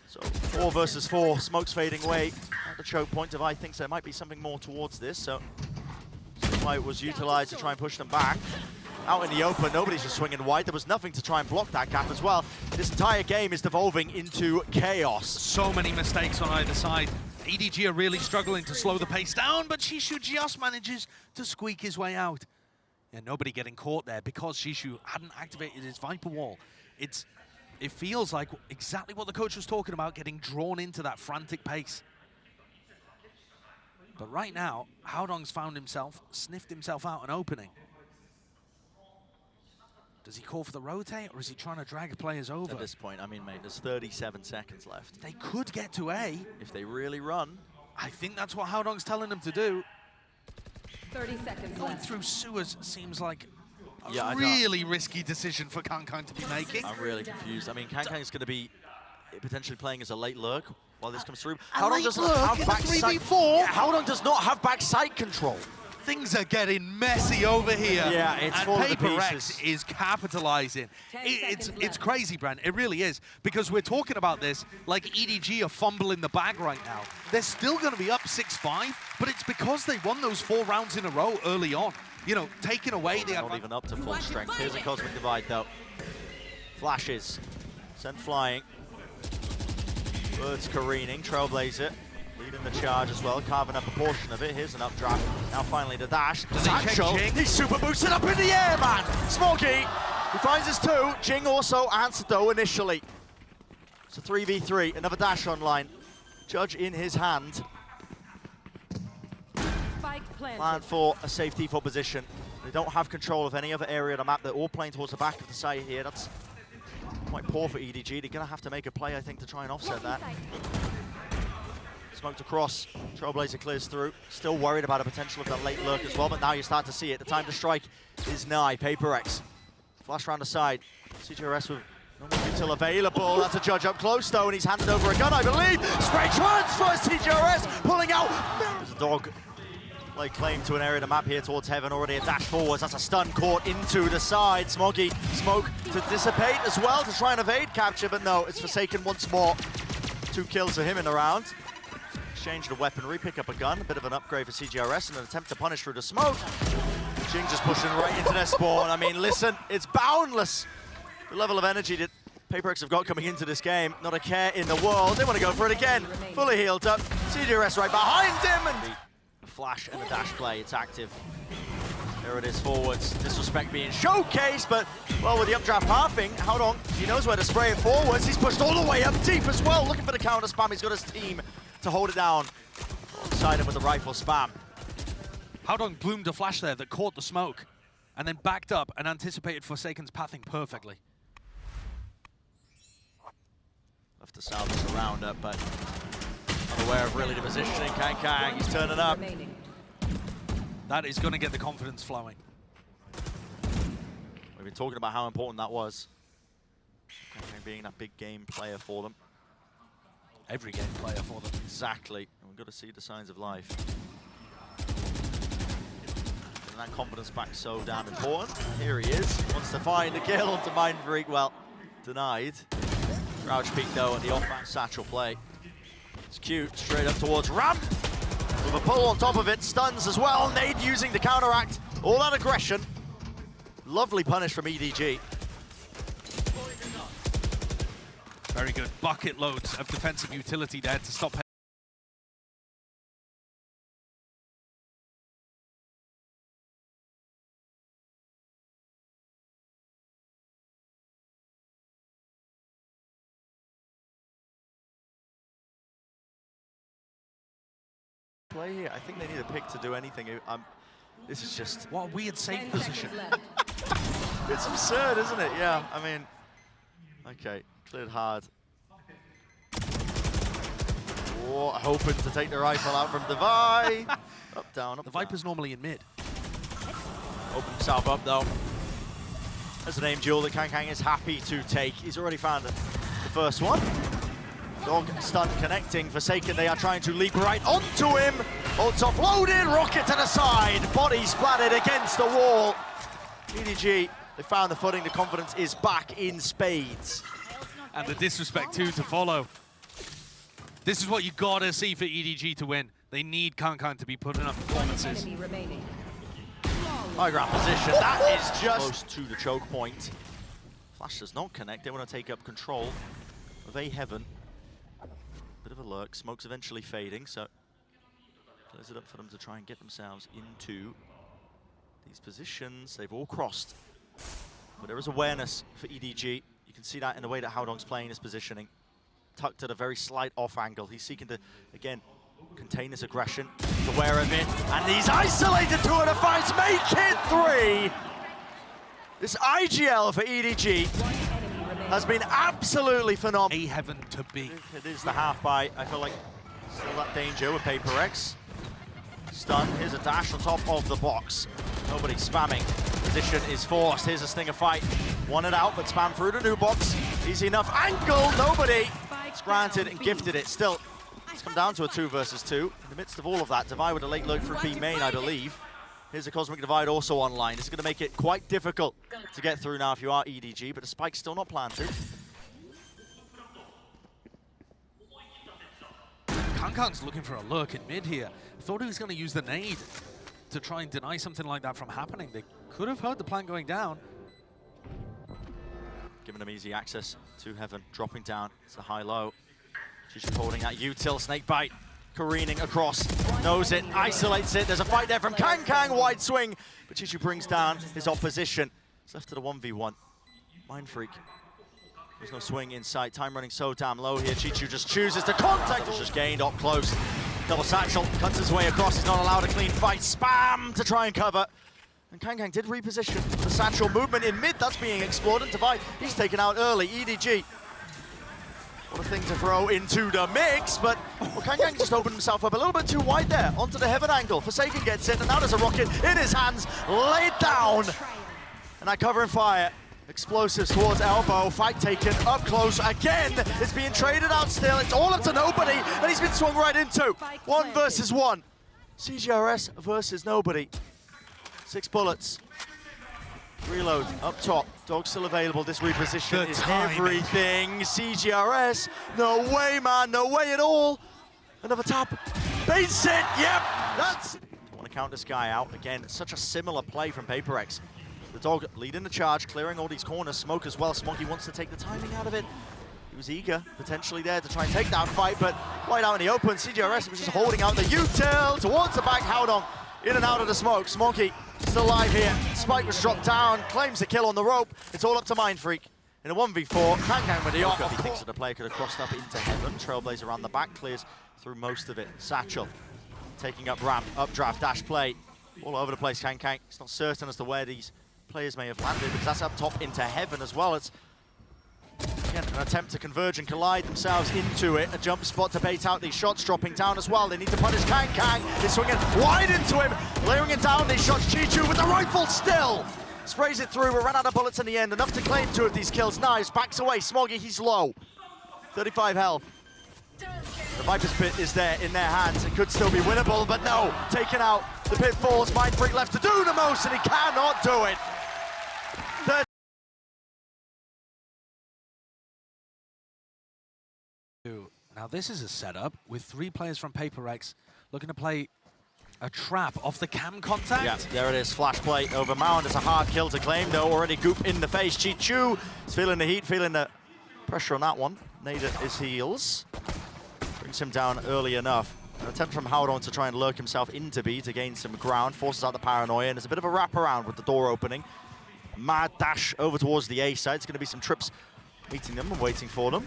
So 4 versus 4, smoke's fading away. At the choke point, Devi thinks there might be something more towards this, so that's why it was utilized to try and push them back. Out in the open, nobody's just swinging wide. There was nothing to try and block that gap as well. This entire game is devolving into chaos. So many mistakes on either side. EDG are really struggling to slow the pace down, but CHICHOO just manages to squeak his way out. And nobody getting caught there because CHICHOO hadn't activated his Viper wall. It feels like exactly what the coach was talking about, getting drawn into that frantic pace. But right now, Haodong's found himself, sniffed himself out an opening. Does he call for the rotate, or is he trying to drag players over? At this point, I mean, mate, there's 37 seconds left. They could get to A. If they really run. I think that's what Haodong's telling them to do. 30 seconds Going left. through sewers seems like a really risky decision for ChICHOO to be making. I'm really confused. I mean, ChICHOO's going to be potentially playing as a late lurk while this comes through. Haodong doesn't have backside. Yeah, Haodong does not have backside control. Things are getting messy over here. Yeah, it's and falling to PRX pieces. is capitalizing. 10 It's seconds left. crazy, Brent. It really is. Because we're talking about this like EDG are fumbling the bag right now. They're still going to be up 6-5, but it's because they won those 4 rounds in a row early on. You know, taking away the... Not even up to full strength. Here's a Cosmic Divide, though. Flashes. Sent flying. Birds careening. Trailblazer. Leading the charge as well, carving up a portion of it. Here's an updraft. Now finally the dash. Sancho, he's super boosted up in the air, man! Smoggy, he finds his 2. Jinggg also answered though initially. It's a 3v3, another dash online. Judge in his hand. Spike planted. Plan for a safe default position. They don't have control of any other area of the map. They're all playing towards the back of the site here. That's quite poor for EDG. They're gonna have to make a play, I think, to try and offset that. Smoked across, Trailblazer clears through. Still worried about a potential of that late lurk as well, but now you start to see it. The time to strike is nigh. PRX, flash around the side. cgrs with no more util available. That's a Judge up close though, and he's handed over a gun, I believe. Spray transfers, cgrs pulling out. There's a dog. Like claim to an area of the map here towards heaven. Already a dash forwards. That's a stun caught into the side. Smoggy, smoke to dissipate as well to try and evade capture, but no, it's Forsaken once more. 2 kills for him in the round. Exchange the weaponry, pick up a gun, a bit of an upgrade for cgrs and an attempt to punish through the smoke. Jinggg just pushing right into their spawn. I mean, listen, it's boundless. The level of energy that PRX have got coming into this game, not a care in the world. They want to go for it again. Fully healed up. cgrs right behind him, and a flash and a dash play, it's active. There it is forwards. Disrespect being showcased, but, well, with the updraft halving, Haodong, he knows where to spray it forwards. He's pushed all the way up deep as well, looking for the counter spam. He's got his team to hold it down. Alongside him with the rifle spam. Haodong bloomed a flash there that caught the smoke and then backed up and anticipated Forsaken's pathing perfectly. Left to salvage the roundup, but unaware of really the positioning. ChICHOO, he's turning up. Remaining. That is going to get the confidence flowing. We've been talking about how important that was. ChICHOO being that big game player for them. Every game player for them. Exactly. And we've got to see the signs of life. And that confidence back so damn important. Here he is. Wants to find the kill onto mindfreak. Well, denied. Crouch peek though at the off-back satchel play. It's cute. Straight up towards ramp. With a pull on top of it. Stuns as well. Nade using the counteract. All that aggression. Lovely punish from EDG. Very good. Bucket loads of defensive utility there to stop play here. I think they need a pick to do anything. This is just... What a weird safe 10 position. seconds left. It's absurd, isn't it? Yeah, I mean... Okay, cleared hard. Oh, hoping to take the rifle out from Devi. Up, down, up, The Viper's normally in mid. Open himself up, though. There's an aim duel that Kang is happy to take. He's already found the first one. Dog stun connecting. Forsaken, they are trying to leap right onto him. Ults offloaded, rocket to the side. Body splattered against the wall. EDG, they found the footing. The confidence is back in spades. And the disrespect too to follow. This is what you gotta see for EDG to win. They need Kang to be putting up performances. Enemy remaining. High ground position. That is just close to the choke point. Flash does not connect. They want to take up control of A Heaven. Bit of a lurk. Smoke's eventually fading, so clears it up for them to try and get themselves into these positions. They've all crossed, but there is awareness for EDG. You can see that in the way that Haodong's playing his positioning. Tucked at a very slight off angle. He's seeking to, again, contain this aggression. He's aware of it, and he's isolated 2 of the fights, make it 3! This IGL for EDG has been absolutely phenomenal. A Heaven to be. It is the half by, I feel like, still that danger with PRX. Stun, here's a dash on top of the box. Nobody spamming. Position is forced, here's a stinger fight. Won it out, but spam through the new box. Easy enough angle, nobody. It's granted and gifted it. Still, it's come down to a 2 versus 2. In the midst of all of that, Devi with a late lurk through B main, I believe. Here's a Cosmic Divide also online. This is going to make it quite difficult to get through now if you are EDG, but the spike's still not planted. Kang's looking for a lurk in mid here. Thought he was going to use the nade to try and deny something like that from happening. They could have heard the plan going down. Giving them easy access to Heaven, dropping down. It's a high-low. CHICHOO holding that util, snake bite, careening across, knows it, isolates it. There's a fight there from Kang, wide swing, but CHICHOO brings down his opposition. It's left to the 1v1. Mindfreak. There's no swing in sight. Time running so damn low here. CHICHOO just chooses to contact. It's just gained up close. Double satchel, cuts his way across. He's not allowed a clean fight. Spam to try and cover. And Kang did reposition the satchel movement in mid. That's being explored. And Devi, he's taken out early. EDG. What a thing to throw into the mix, but well, Kang just opened himself up a little bit too wide there onto the Heaven angle. Forsaken gets it, and now there's a rocket in his hands, laid down. And that cover and fire. Explosives towards elbow, fight taken up close again. It's being traded out still. It's all up to nobody, and he's been swung right into. 1 versus 1. cgrs versus nobody. 6 bullets. Reload up top. Dog still available. This reposition is everything. cgrs. No way, man. No way at all. Another tap. Baits it. Yep. That's. Don't want to count this guy out again. Such a similar play from PRX. The dog leading the charge, clearing all these corners. Smoke as well. Smoggy wants to take the timing out of it. He was eager, potentially there to try and take that fight, but wide out in the open. cgrs was just holding out the util towards the back. Haodong in and out of the smoke. Smoggy still alive here. Spike was dropped down, claims the kill on the rope. It's all up to Mindfreak. In a 1v4, Kang with the off. He thinks that the player could have crossed up into Heaven. Trailblazer around the back, clears through most of it. Satchel taking up ramp, updraft, dash play. All over the place, Kang. It's not certain as to where these players may have landed, because that's up top into Heaven as well. It's again an attempt to converge and collide themselves into it. A jump spot to bait out these shots, dropping down as well. They need to punish Kang. Is swinging wide into him, layering it down. These shots, CHICHOO with the rifle still sprays it through, but ran out of bullets in the end. Enough to claim 2 of these kills. Nice, backs away. Smoggy, he's low. 35 health. The Viper's pit is there in their hands. It could still be winnable, but no. Taken out. The pit falls. Mindfreak left to do the most, and he cannot do it. Now this is a setup with 3 players from PRX looking to play a trap off the cam contact. Yeah, there it is. Flash play over Mound. It's a hard kill to claim, though. Already goop in the face. CHICHOO is feeling the heat, feeling the pressure on that one. Nedir is heals. Brings him down early enough. An attempt from Haodong to try and lurk himself into B to gain some ground. Forces out the paranoia, and there's a bit of a wraparound with the door opening. Mad dash over towards the A side. It's going to be some trips meeting them and waiting for them.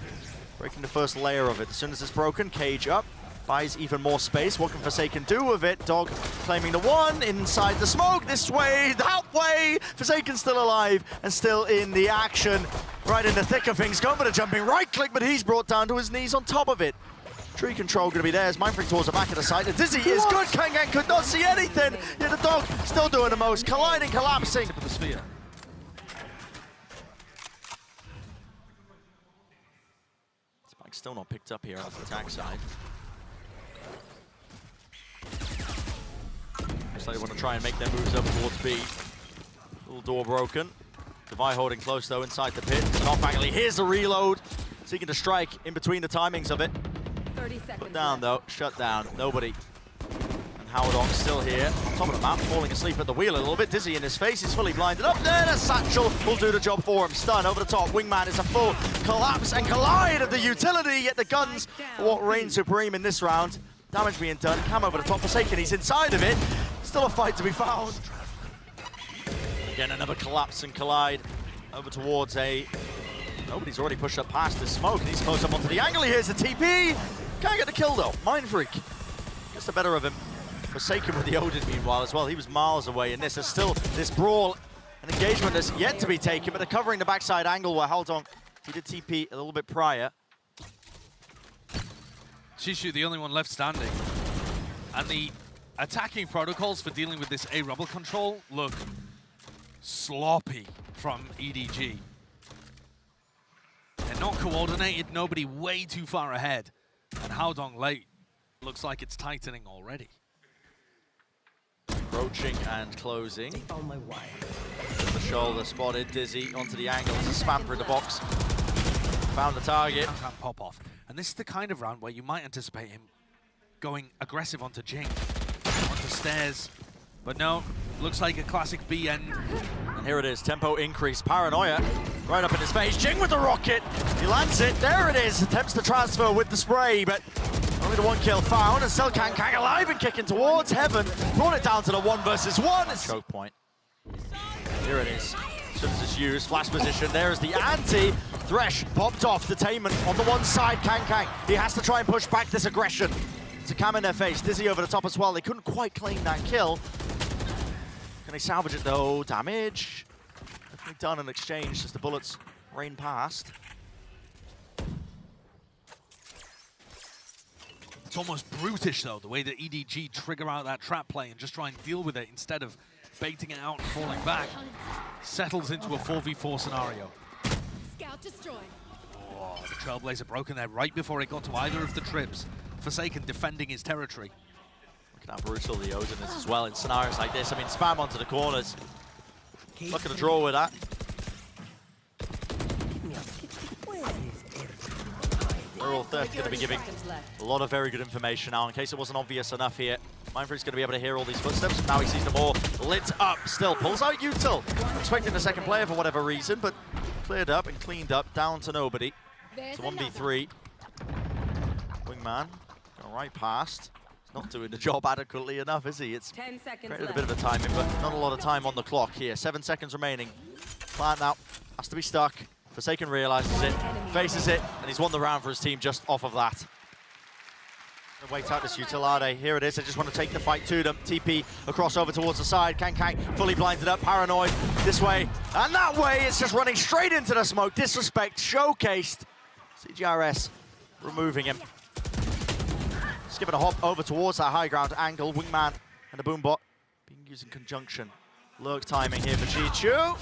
Breaking the first layer of it. As soon as it's broken, cage up. buys even more space. What can Forsaken do with it? Dog claiming the one inside the smoke. This way, that way. Forsaken still alive and still in the action. Right in the thick of things. Going for the jumping right click, but he's brought down to his knees on top of it. Tree control going to be there as mindfreak towards the back of the site. The Dizzy is good. Kangang could not see anything. Yet the dog still doing the most. Colliding, collapsing. Tip of the sphere. Spike's still not picked up here on the attack side. Looks like they want to try and make their moves up towards B. Little door broken. Devi holding close though inside the pit. Not finally. Here's the reload. Seeking to strike in between the timings of it. 30 seconds. Put down though, shut down, nobody. And Haodong still here, on top of the map, falling asleep at the wheel a little bit, dizzy in his face, he's fully blinded up there, a satchel will do the job for him. Stun over the top, Wingman is a full collapse and collide of the utility, yet the guns are what reign supreme in this round. Damage being done, Cam over the top, Forsaken, he's inside of it, still a fight to be found. Again, another collapse and collide over towards a... Nobody's already pushed up past the smoke, and he's close up onto the angle. Here's the TP. Can't get the kill though. Mindfreak gets the better of him. Forsaken with the Odin meanwhile as well. He was miles away, and this is still this brawl. An engagement that's yet to be taken, but they're covering the backside angle where Haodong, he did TP a little bit prior. CHICHOO, the only one left standing. And the attacking protocols for dealing with this A rebel control look sloppy from EDG. They're not coordinated, nobody way too far ahead. And Haodong late looks like it's tightening already. Approaching and closing. With the shoulder spotted, Dizzy onto the angle. There's a spamper in the box. Found the target. Can't pop off. And this is the kind of round where you might anticipate him going aggressive onto Jinggg, onto stairs. But no, looks like a classic B end. And here it is, tempo increase, paranoia right up in his face. Jinggg with the rocket, he lands it, there it is. Attempts to transfer with the spray, but only the one kill found. And still Kang alive and kicking towards heaven. Brought it down to the 1 versus 1. It's choke point. Here it is, as soon as it's used, flash position. There is the anti. Thresh popped off, detainment on the one side. Kang, he has to try and push back this aggression. It's a cam in their face, Dizzy over the top as well. They couldn't quite claim that kill. Can they salvage it though? Damage. Definitely done in exchange as the bullets rain past. It's almost brutish though, the way that EDG trigger out that trap play and just try and deal with it instead of baiting it out and falling back. Settles into a 4v4 scenario. Scout destroyed. Oh, the Trailblazer broken there right before it got to either of the trips. Forsaken defending his territory. Look at how brutal the Odin is as well in scenarios like this. I mean, spam onto the corners. Look at the draw with that. Rural Theft going to be giving a lot of very good information now, in case it wasn't obvious enough here. Mindfreak's going to be able to hear all these footsteps. Now he sees them all lit up. Still pulls out Util. Expecting the second player for whatever reason, but cleared up and cleaned up, down to nobody. It's 1v3. Wingman going right past. He's not doing the job adequately enough, is he? It's 10 seconds created a left. bit of a timing, but not a lot of time on the clock here. 7 seconds remaining. Plant now has to be stuck. Forsaken realizes it, faces it, and he's won the round for his team just off of that. Wait out this Utilade. Here it is. They just want to take the fight to them. TP across over towards the side. Kang fully blinded up, paranoid. This way and that way. It's just running straight into the smoke. Disrespect showcased. cgrs removing him. Just giving a hop over towards that high ground angle. Wingman and the Boombot being used in conjunction. Lurk timing here for CHICHOO.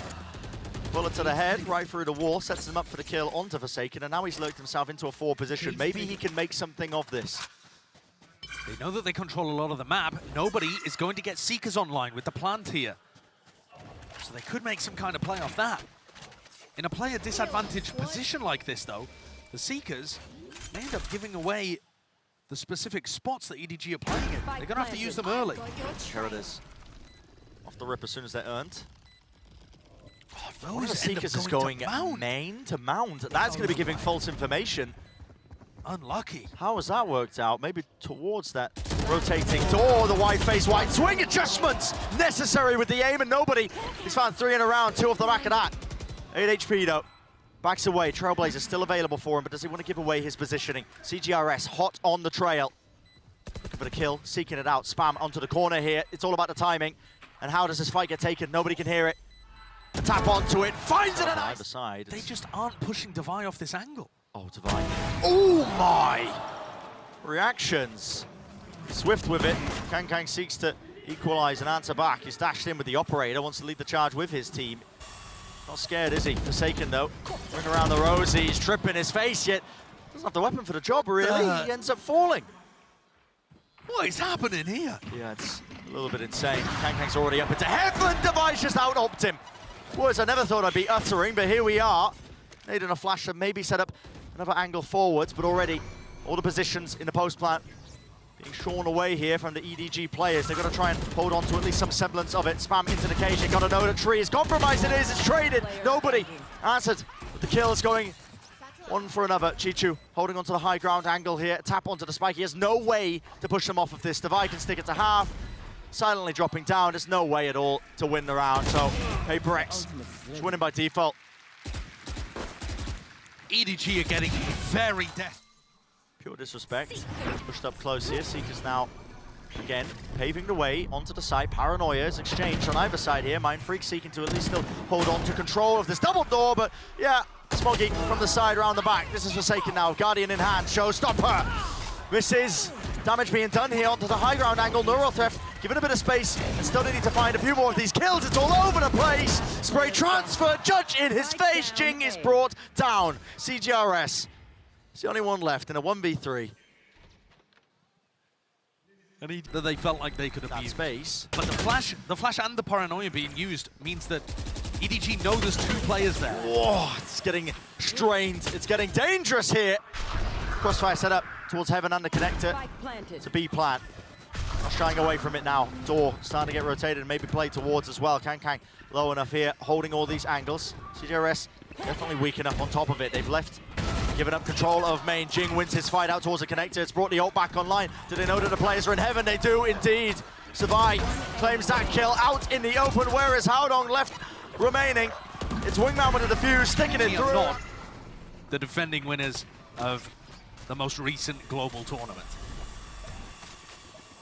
Bullet to the head, right through the wall, sets him up for the kill onto Forsaken, and now he's lurked himself into a 4 position. Maybe he can make something of this. They know that they control a lot of the map. Nobody is going to get Seekers online with the plant here. So they could make some kind of play off that. In a player disadvantaged position like this, though, the Seekers may end up giving away the specific spots that EDG are playing in. They're going to have to use them early. Here it is. Off the rip as soon as they're earned. Oh, One of the Seekers is going main to mount. That's going to be giving false information. Unlucky. How has that worked out? Maybe towards that rotating door. The wide face, wide swing adjustments necessary with the aim, and nobody. He's found 3 in a round, 2 off the back of that. 8 HP though. Backs away. Trailblazer still available for him, but does he want to give away his positioning? cgrs hot on the trail. looking for the kill, seeking it out. Spam onto the corner here. It's all about the timing. And how does this fight get taken? Nobody can hear it. A tap onto it, finds it on either side. They just aren't pushing Devi off this angle. Oh, Devi. Oh my! Reactions. Swift with it. ChICHOO seeks to equalize and answer back. He's dashed in with the operator, wants to lead the charge with his team. Not scared, is he? Forsaken, though. Ring around the rosy. He's tripping his face, yet doesn't have the weapon for the job, really. He ends up falling. What is happening here? Yeah, it's a little bit insane. ChICHOO's already up into heaven. Devi's just out-opted him. Words I never thought I'd be uttering, but here we are. Needing a flash to maybe set up another angle forwards, but already all the positions in the post plant being shorn away here from the EDG players. They've got to try and hold on to at least some semblance of it. Spam into the cage. You've got to know the tree is compromised. It is. It's traded. Nobody answered. But the kill is going one for another. CHICHOO holding onto the high ground angle here. Tap onto the spike. He has no way to push them off of this. Devi can stick it to half. Silently dropping down. There's no way at all to win the round. So PRX is winning by default. EDG are getting very desperate. Pure disrespect. Pushed up close here. Seekers now, again, paving the way onto the site. Paranoia is exchanged on either side here. mindfreak seeking to at least still hold on to control of this double door, but yeah, Smoggy from the side around the back. This is Forsaken now. Guardian in hand. Showstopper. Misses. Damage being done here onto the high ground angle. Neural Theft given a bit of space and still needing to find a few more of these kills. It's all over the place. Spray transfer. Judge in his face. Jinggg is brought down. cgrs. It's the only one left in a 1v3. And they felt like they could have That used space. But the flash and the paranoia being used means that EDG know there's two players there. Whoa, it's getting strained. It's getting dangerous here. Crossfire set up towards heaven and the connector. It's a B plant. Not shying away from it now. Door starting to get rotated and maybe played towards as well. ChICHOO low enough here, holding all these angles. cgrs definitely weak enough on top of it. They've left, given up control of main. Jinggg wins his fight out towards the connector. It's brought the ult back online. Do they know that the players are in heaven? They do indeed. Savai claims that kill out in the open. Where is Haodong left remaining? It's Wingman with the defuse, sticking it through. Not the defending winners of the most recent global tournament.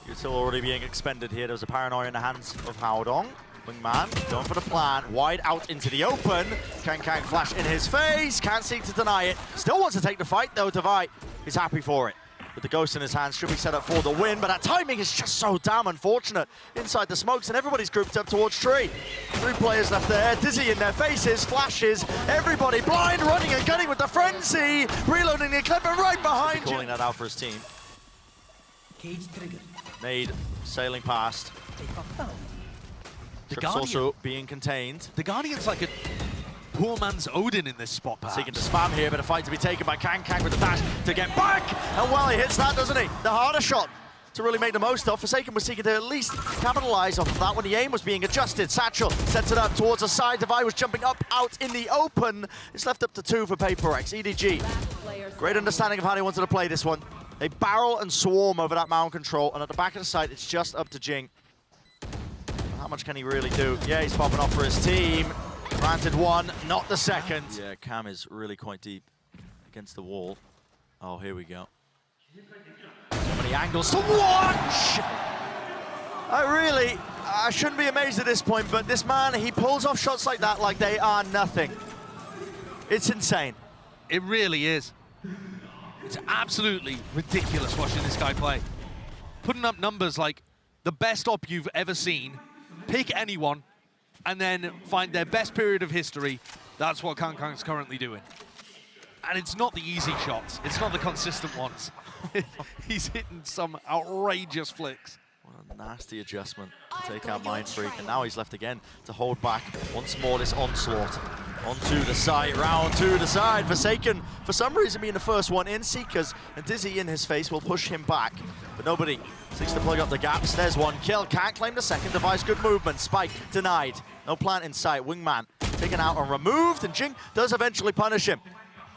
You're still already being expended here. There's a paranoia in the hands of Haodong. Wingman going for the plan, wide out into the open. ChICHOO flash in his face, can't seek to deny it. Still wants to take the fight though. Devi is happy for it. With the ghost in his hands, should be set up for the win, but that timing is just so damn unfortunate. Inside the smokes and everybody's grouped up towards tree. 3 players left there, dizzy in their faces, flashes, everybody blind, running and gunning with the frenzy, reloading the clip and right behind you. Calling that out for his team. Nade sailing past. The Trips also being contained. The Guardian's like a poor man's Odin in this spot, perhaps. Seeking to spam here, but a fight to be taken by ChICHOO with the dash to get back. And well, he hits that, doesn't he? The harder shot to really make the most of. Forsaken was seeking to at least capitalize off of that when the aim was being adjusted. Satchel sets it up towards the side. Devi was jumping up out in the open. It's left up to 2 for PRX. EDG, great understanding of how they wanted to play this one. They barrel and swarm over that mound control, and at the back of the site, it's just up to Jinggg. How much can he really do? Yeah, he's popping off for his team. Granted one, not the second. Yeah, Cam is really quite deep against the wall. Oh, here we go. So many angles to watch! I shouldn't be amazed at this point, but this man, he pulls off shots like that like they are nothing. It's insane. It really is. It's absolutely ridiculous watching this guy play. Putting up numbers like the best op you've ever seen, pick anyone, and then find their best period of history. That's what ChICHOO's currently doing. And it's not the easy shots. It's not the consistent ones. He's hitting some outrageous flicks. What a nasty adjustment to take out mindfreak. And now he's left again to hold back once more this onslaught. Onto the side, round to the side. Forsaken, for some reason, being the first one in. Seekers and Dizzy in his face will push him back. But nobody seeks to plug up the gaps. There's one kill. Can't claim the second. Device good movement. Spike denied. No plant in sight. Wingman taken out and removed. And Jinggg does eventually punish him.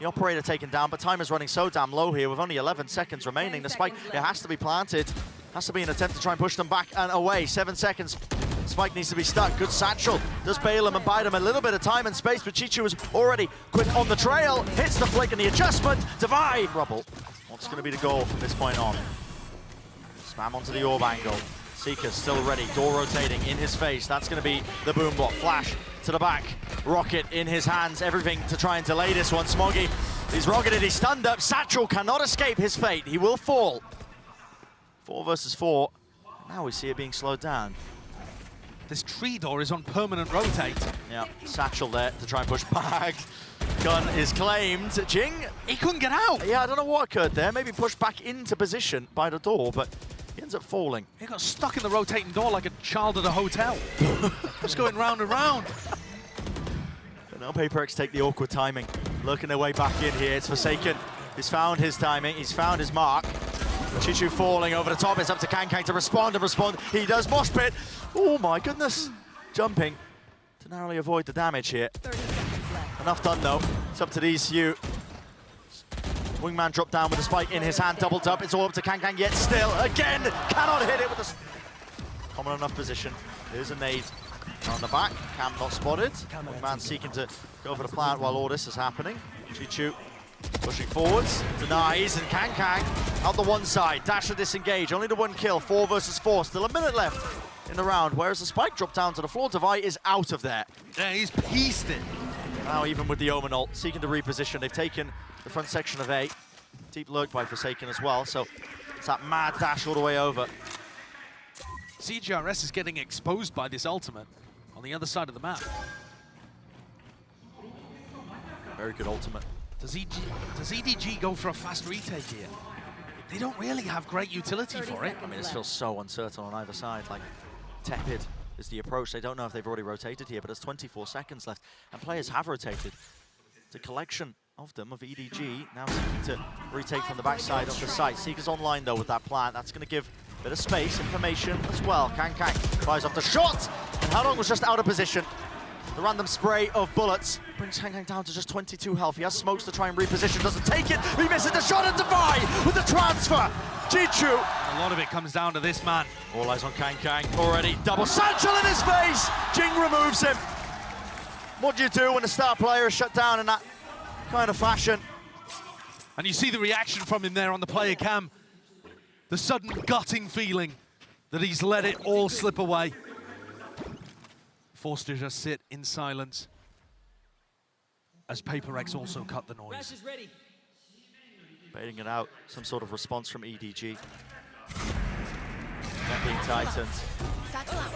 The operator taken down, but time is running so damn low here with only 11 seconds remaining. The spike, it has to be planted. Has to be an attempt to try and push them back and away. 7 seconds. Spike needs to be stuck. Good satchel. Does bail him and buy them a little bit of time and space, but CHICHOO is already quick on the trail. Hits the flick and the adjustment. Devi. Rubble. What's going to be the goal from this point on? Spam onto the orb angle. Seeker still ready, door rotating in his face. That's going to be the boom bot. Flash to the back, rocket in his hands, everything to try and delay this one. Smoggy, he's rocketed, he's stunned up. Satchel cannot escape his fate, he will fall. 4 versus 4, now we see it being slowed down. This tree door is on permanent rotate. Yeah, Satchel there to try and push back. Gun is claimed. Jinggg, He couldn't get out. yeah, I don't know what occurred there. Maybe pushed back into position by the door, but he ends up falling. He got stuck in the rotating door like a child at a hotel. Just going round and round. But now PRX take the awkward timing. Looking their way back in here. It's Forsaken. He's found his timing. He's found his mark. CHICHOO falling over the top. It's up to ChICHOO to respond. He does. Mosh pit. Oh my goodness. Jumping to narrowly avoid the damage here. 30 seconds left. Enough done though. It's up to these few. Wingman dropped down with a spike in his hand, doubled up. It's all up to ChICHOO, yet still, again, cannot hit it with a common enough position. Here's a nade on the back. Cam not spotted. Wingman seeking to go for the plant while all this is happening. CHICHOO pushing forwards, denies, and ChICHOO out the one side. Dash to disengage, only the 1 kill, 4 versus 4. Still a minute left in the round, whereas the spike dropped down to the floor. Devi is out of there. Yeah, he's pieced it. Now even with the Omen ult, seeking to reposition. They've taken the front section of A. Deep lurk by Forsaken as well, so it's that mad dash all the way over. CGRS is getting exposed by this ultimate on the other side of the map. Very good ultimate. Does EDG go for a fast retake here? They don't really have great utility for it. I mean, this feels so uncertain on either side. Like, tepid is the approach. They don't know if they've already rotated here, but there's 24 seconds left, and players have rotated. It's a collection of them, of EDG, now seeking to retake from the backside of the site. Seeker's online, though, with that plant. That's going to give a bit of space, information as well. ChICHOO fires off the shot, and Haodong was just out of position. The random spray of bullets brings ChICHOO down to just 22 health. He has smokes to try and reposition, doesn't take it. He misses the shot, and Devi with the transfer. CHICHOO. A lot of it comes down to this man. All eyes on ChICHOO. Already double Satchel in his face. Jinggg removes him. What do you do when a star player is shut down in that kind of fashion? And you see the reaction from him there on the player cam. The sudden gutting feeling that he's let it all slip away. Forced to just sit in silence as PRX also cut the noise. Baiting it out, some sort of response from EDG. Net being tightened. Satchel out.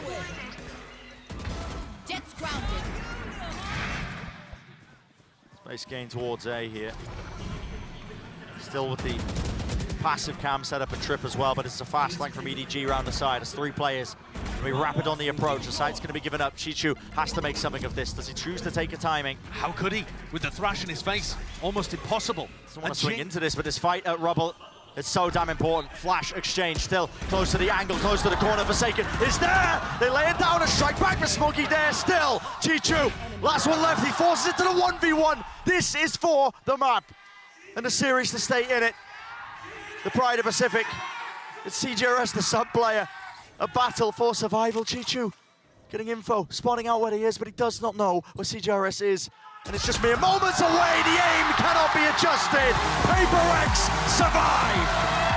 Jets grounded. Space gain towards A here. Still with the passive cam set up a trip as well, but it's a fast flank from EDG around the side. It's 3 players. Be rapid on the approach. The site's going to be given up. CHICHOO has to make something of this. Does he choose to take a timing? How could he? With the thrash in his face, almost impossible. Doesn't want to swing into this, but this fight at Rubble, it's so damn important. Flash exchange, still close to the angle, close to the corner. Forsaken is there. They lay it down, a strike back for Smoggy there. Still, CHICHOO, last one left. He forces it to the 1v1. This is for the map and the series to stay in it. The Pride of Pacific. It's cgrs, the sub player. A battle for survival. CHICHOO getting info, spotting out where he is, but he does not know where cgrs is. And it's just mere moments away. The aim cannot be adjusted. PRX survive.